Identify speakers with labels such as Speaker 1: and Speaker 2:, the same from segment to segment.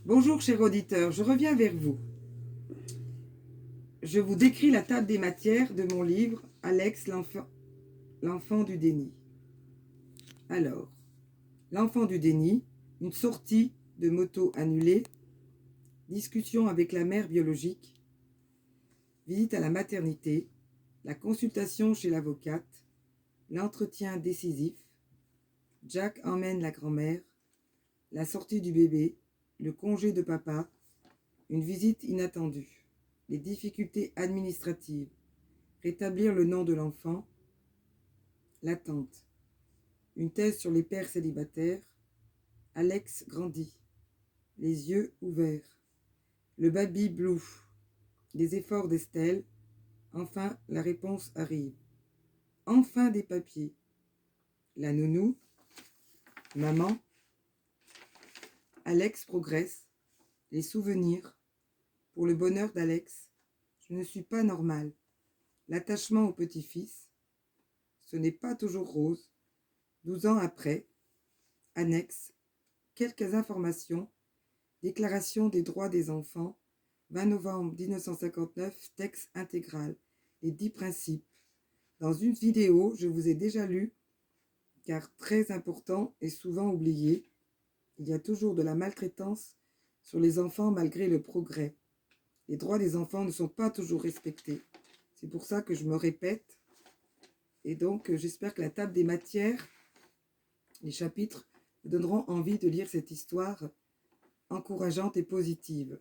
Speaker 1: Bonjour cher auditeur, je reviens vers vous. Je vous décris la table des matières de mon livre « Alex, l'enfant du déni ». Alors, l'enfant du déni, une sortie de moto annulée, discussion avec la mère biologique, visite à la maternité, la consultation chez l'avocate, l'entretien décisif, Jack emmène la grand-mère, la sortie du bébé, le congé de papa, une visite inattendue, les difficultés administratives, rétablir le nom de l'enfant, l'attente, une thèse sur les pères célibataires, Alex grandit, les yeux ouverts, le baby blue, les efforts d'Estelle, enfin la réponse arrive, enfin des papiers, la nounou, maman, Alex progresse, les souvenirs, pour le bonheur d'Alex, je ne suis pas normale, l'attachement au petit-fils, ce n'est pas toujours rose, 12 ans après, annexe, quelques informations, Déclaration des droits des enfants, 20 novembre 1959, texte intégral, les 10 principes. Dans une vidéo, je vous ai déjà lu, car très important et souvent oublié, il y a toujours de la maltraitance sur les enfants malgré le progrès. Les droits des enfants ne sont pas toujours respectés. C'est pour ça que je me répète. Et donc, j'espère que la table des matières, les chapitres, vous donneront envie de lire cette histoire encourageante et positive.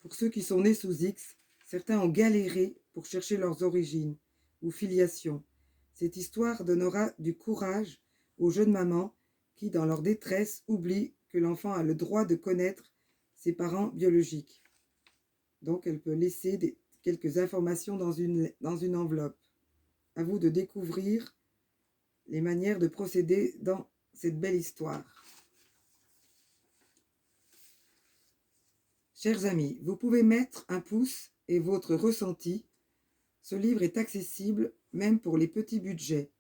Speaker 1: Pour ceux qui sont nés sous X, certains ont galéré pour chercher leurs origines ou filiations. Cette histoire donnera du courage aux jeunes mamans qui, dans leur détresse, oublient que l'enfant a le droit de connaître ses parents biologiques. Donc, elle peut laisser quelques informations dans une enveloppe. À vous de découvrir les manières de procéder dans cette belle histoire. Chers amis, vous pouvez mettre un pouce et votre ressenti. Ce livre est accessible même pour les petits budgets,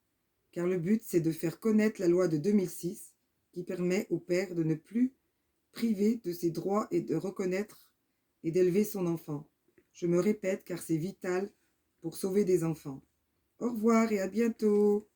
Speaker 1: car le but c'est de faire connaître la loi de 2006 qui permet au père de ne plus priver de ses droits et de reconnaître et d'élever son enfant. Je me répète car c'est vital pour sauver des enfants. Au revoir et à bientôt.